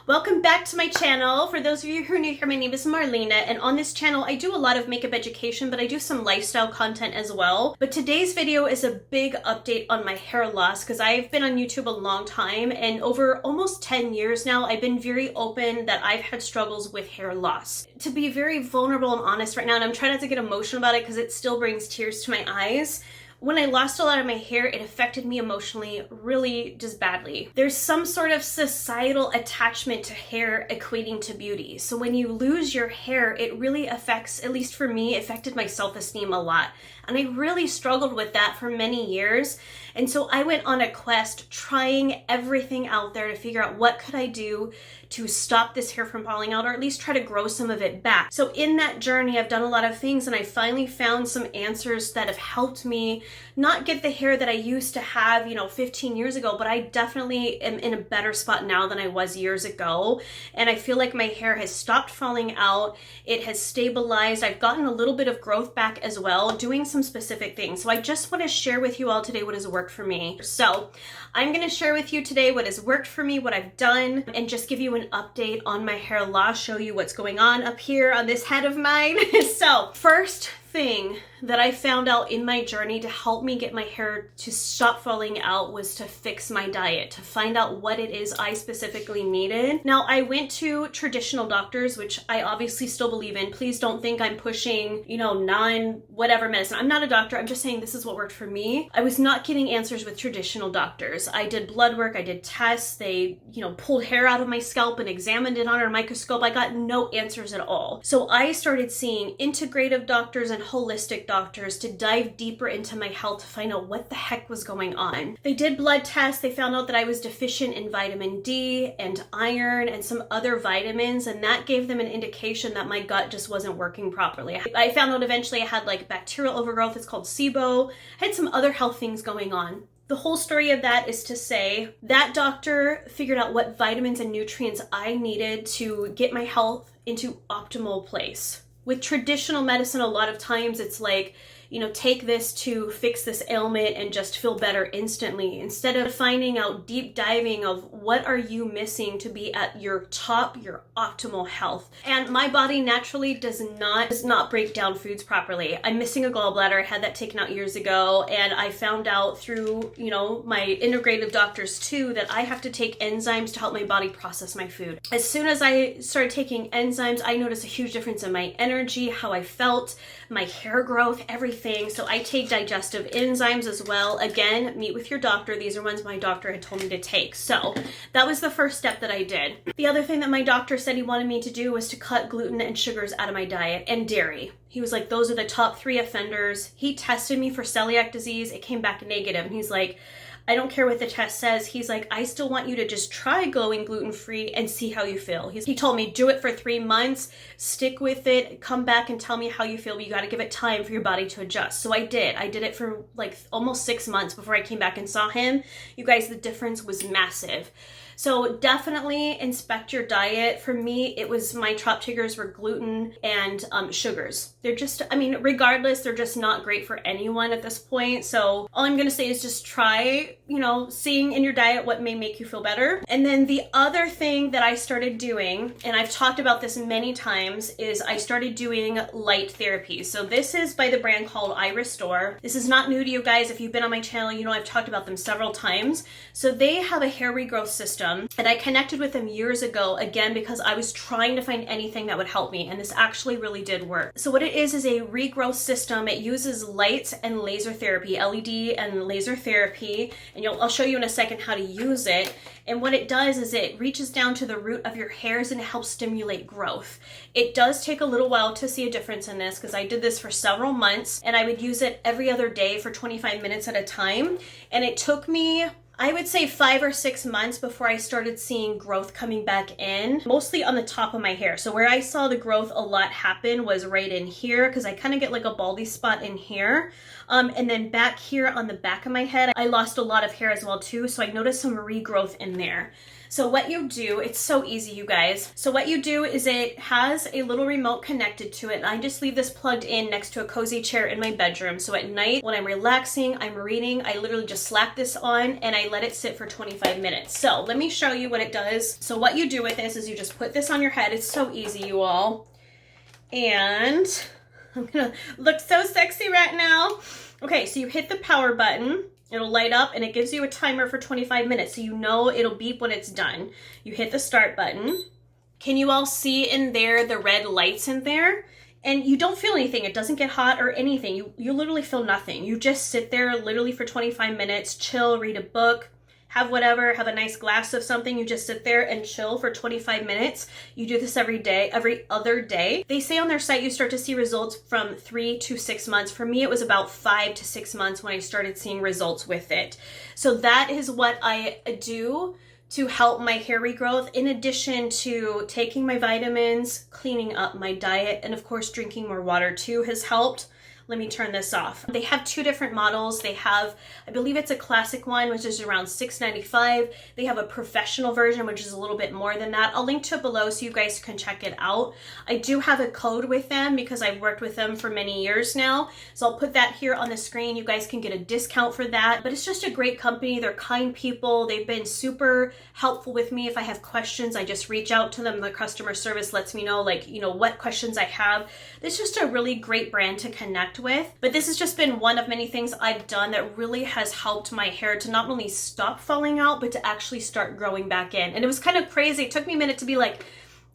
Welcome back to my channel. For those of you who are new here, my name is Marlena, and on this channel I do a lot of makeup education, but I do some lifestyle content as well. But today's video is a big update on my hair loss because I've been on YouTube a long time, and over almost 10 years now I've been very open that I've had struggles with hair loss. To be very vulnerable and honest right now, and I'm trying not to get emotional about it because it still brings tears to my eyes, when I lost a lot of my hair, it affected me emotionally really just badly. There's some sort of societal attachment to hair equating to beauty. So when you lose your hair, it really affects, at least for me, affected my self-esteem a lot. And I really struggled with that for many years. And so I went on a quest trying everything out there to figure out what could I do to stop this hair from falling out, or at least try to grow some of it back. So in that journey, I've done a lot of things, and I finally found some answers that have helped me not get the hair that I used to have, 15 years ago, but I definitely am in a better spot now than I was years ago. And I feel like my hair has stopped falling out. It has stabilized. I've gotten a little bit of growth back as well, doing some specific things. So I just want to share with you all today what has worked for me. So I'm going to share with you today what has worked for me, what I've done, and just give you an update on my hair loss, show you what's going on up here on this head of mine. So first thing that I found out in my journey to help me get my hair to stop falling out was to fix my diet, to find out what it is I specifically needed. Now, I went to traditional doctors, which I obviously still believe in. Please don't think I'm pushing, non-whatever medicine. I'm not a doctor. I'm just saying this is what worked for me. I was not getting answers with traditional doctors. I did blood work. I did tests. They, pulled hair out of my scalp and examined it under a microscope. I got no answers at all. So I started seeing integrative doctors and holistic doctors to dive deeper into my health to find out what the heck was going on. They did blood tests. They found out that I was deficient in vitamin D and iron and some other vitamins, and that gave them an indication that my gut just wasn't working properly. I found out eventually I had bacterial overgrowth. It's called SIBO. I had some other health things going on. The whole story of that is to say that doctor figured out what vitamins and nutrients I needed to get my health into optimal place. With traditional medicine, a lot of times it's take this to fix this ailment and just feel better instantly, instead of finding out, deep diving of what are you missing to be at your top, your optimal health. And my body naturally does not break down foods properly. I'm missing a gallbladder. I had that taken out years ago, and I found out through, my integrative doctors too, that I have to take enzymes to help my body process my food. As soon as I started taking enzymes, I noticed a huge difference in my energy, how I felt, my hair growth, everything. So I take digestive enzymes as well. Again, meet with your doctor. These are ones my doctor had told me to take. So that was the first step that I did. The other thing that my doctor said he wanted me to do was to cut gluten and sugars out of my diet, and dairy. He was like, those are the top 3 offenders. He tested me for celiac disease. It came back negative. And he's like, I don't care what the test says. He's like, I still want you to just try going gluten-free and see how you feel. He told me, do it for 3 months, stick with it, come back and tell me how you feel, but you got to give it time for your body to adjust. So I did. I did it for almost 6 months before I came back and saw him. You guys, the difference was massive. So definitely inspect your diet. For me, it was my top triggers were gluten and sugars. They're just, regardless, they're just not great for anyone at this point. So all I'm going to say is just try, seeing in your diet what may make you feel better. And then the other thing that I started doing, and I've talked about this many times, is I started doing light therapy. So this is by the brand called IRestore. This is not new to you guys. If you've been on my channel, I've talked about them several times. So they have a hair regrowth system. And I connected with them years ago, again, because I was trying to find anything that would help me, and this actually really did work. So what it is a regrowth system. It uses light and laser therapy, LED and laser therapy, and I'll show you in a second how to use it. And what it does is it reaches down to the root of your hairs and it helps stimulate growth. It does take a little while to see a difference in this, because I did this for several months, and I would use it every other day for 25 minutes at a time. And it took me, I would say 5 or 6 months before I started seeing growth coming back in, mostly on the top of my hair. So where I saw the growth a lot happen was right in here, because I kind of get a baldy spot in here. And then back here on the back of my head, I lost a lot of hair as well too. So I noticed some regrowth in there. So what you do, it's so easy, you guys. So what you do is it has a little remote connected to it, and I just leave this plugged in next to a cozy chair in my bedroom. So at night when I'm relaxing, I'm reading, I literally just slap this on and I let it sit for 25 minutes. So let me show you what it does. So what you do with this is you just put this on your head. It's so easy, you all. And I'm gonna look so sexy right now. Okay, so you hit the power button. It'll light up and it gives you a timer for 25 minutes, so you know it'll beep when it's done. You hit the start button. Can you all see in there the red lights in there? And you don't feel anything. It doesn't get hot or anything. You literally feel nothing. You just sit there literally for 25 minutes, chill, read a book, have whatever, have a nice glass of something. You just sit there and chill for 25 minutes. You do this every day, every other day. They say on their site you start to see results from 3 to 6 months. For me, it was about 5 to 6 months when I started seeing results with it. So that is what I do to help my hair regrowth, in addition to taking my vitamins, cleaning up my diet, and of course drinking more water too has helped. Let me turn this off. They have 2 different models. They have, I believe it's a classic one, which is around $6.95. They have a professional version, which is a little bit more than that. I'll link to it below so you guys can check it out. I do have a code with them because I've worked with them for many years now. So I'll put that here on the screen. You guys can get a discount for that. But it's just a great company. They're kind people. They've been super helpful with me. If I have questions, I just reach out to them. The customer service lets me know, like, you know, what questions I have. It's just a really great brand to connect with. But this has just been one of many things I've done that really has helped my hair to not only stop falling out, but to actually start growing back in. And it was kind of crazy. It took me a minute to be like,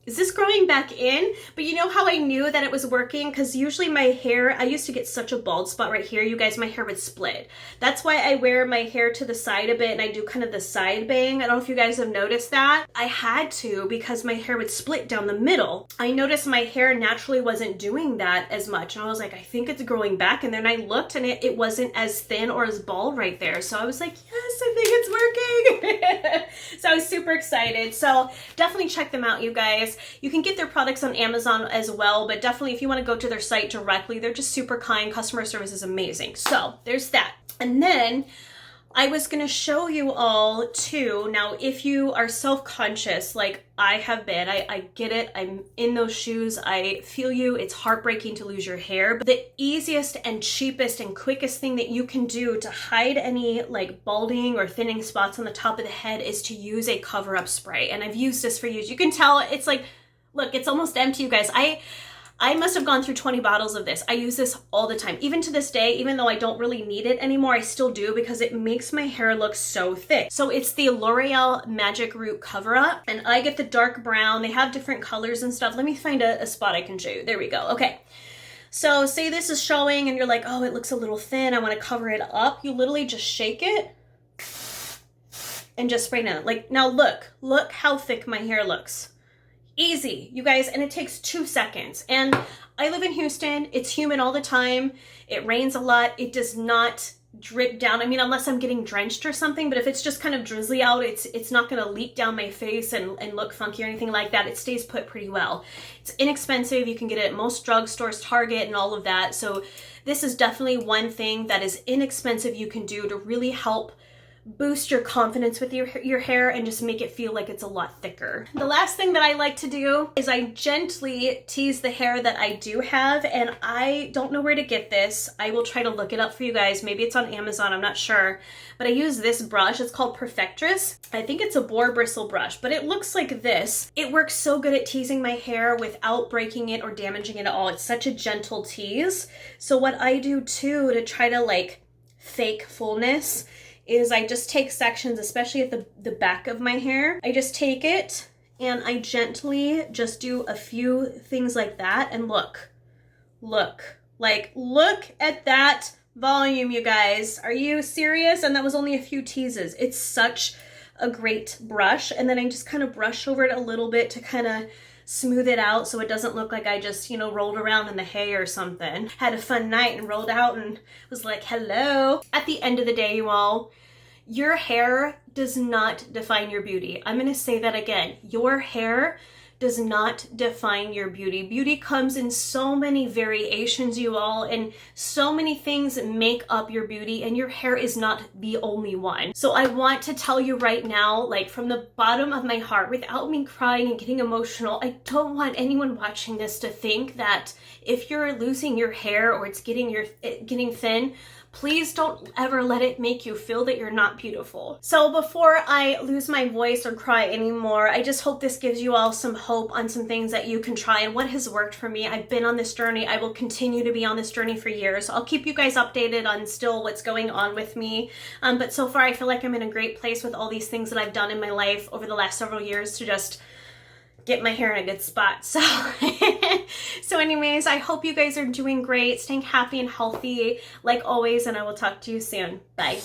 is this growing back in? But you know how I knew that it was working? Because usually my hair, I used to get such a bald spot right here. You guys, my hair would split. That's why I wear my hair to the side a bit and I do kind of the side bang. I don't know if you guys have noticed that. I had to because my hair would split down the middle. I noticed my hair naturally wasn't doing that as much. And I was like, I think it's growing back. And then I looked and it wasn't as thin or as bald right there. So I was like, yes, I think it's working. So I was super excited. So definitely check them out, you guys. You can get their products on Amazon as well, but definitely if you want to go to their site directly, they're just super kind. Customer service is amazing. So there's that. And then I was going to show you all too. Now, if you are self-conscious like I have been, I get it. I'm in those shoes. I feel you. It's heartbreaking to lose your hair. But the easiest and cheapest and quickest thing that you can do to hide any like balding or thinning spots on the top of the head is to use a cover-up spray. And I've used this for years. You can tell it's like, look, it's almost empty, you guys. I must have gone through 20 bottles of this. I use this all the time. Even to this day, even though I don't really need it anymore, I still do because it makes my hair look so thick. So it's the L'Oreal Magic Root Cover Up, and I get the dark brown. They have different colors and stuff. Let me find a spot I can show you. There we go. Okay. So say this is showing and you're like, oh, it looks a little thin. I want to cover it up. You literally just shake it and just spray it in. Like, now look how thick my hair looks. Easy, you guys, and it takes 2 seconds. And I live in Houston. It's humid all the time. It rains a lot. It does not drip down. I mean, unless I'm getting drenched or something, but if it's just kind of drizzly out, it's not going to leak down my face and look funky or anything like that. It stays put pretty well. It's inexpensive. You can get it at most drugstores, Target, and all of that. So this is definitely one thing that is inexpensive you can do to really help boost your confidence with your hair and just make it feel like it's a lot thicker. The last thing that I like to do is I gently tease the hair that I do have, and I don't know where to get this. I will try to look it up for you guys. Maybe it's on Amazon, I'm not sure. But I use this brush. It's called Perfectress. I think it's a boar bristle brush, but it looks like this. It works so good at teasing my hair without breaking it or damaging it at all. It's such a gentle tease. So what I do too to try to like fake fullness is I just take sections, especially at the back of my hair. I just take it and I gently just do a few things like that, and look at that volume, you guys. Are you serious? And that was only a few teases. It's such a great brush. And then I just kind of brush over it a little bit to kind of smooth it out so it doesn't look like I just, you know, rolled around in the hay or something. Had a fun night and rolled out and was like, hello. At the end of the day, you all, your hair does not define your beauty. I'm going to say that again. Your hair does not define your beauty. Beauty comes in so many variations, you all, and so many things make up your beauty, and your hair is not the only one. So I want to tell you right now, like from the bottom of my heart, without me crying and getting emotional, I don't want anyone watching this to think that if you're losing your hair or it's getting thin, please don't ever let it make you feel that you're not beautiful. So before I lose my voice or cry anymore, I just hope this gives you all some hope on some things that you can try and what has worked for me. I've been on this journey. I will continue to be on this journey for years. I'll keep you guys updated on still what's going on with me. But so far I feel like I'm in a great place with all these things that I've done in my life over the last several years to just get my hair in a good spot. So so anyways, I hope you guys are doing great, staying happy and healthy like always, and I will talk to you soon. Bye.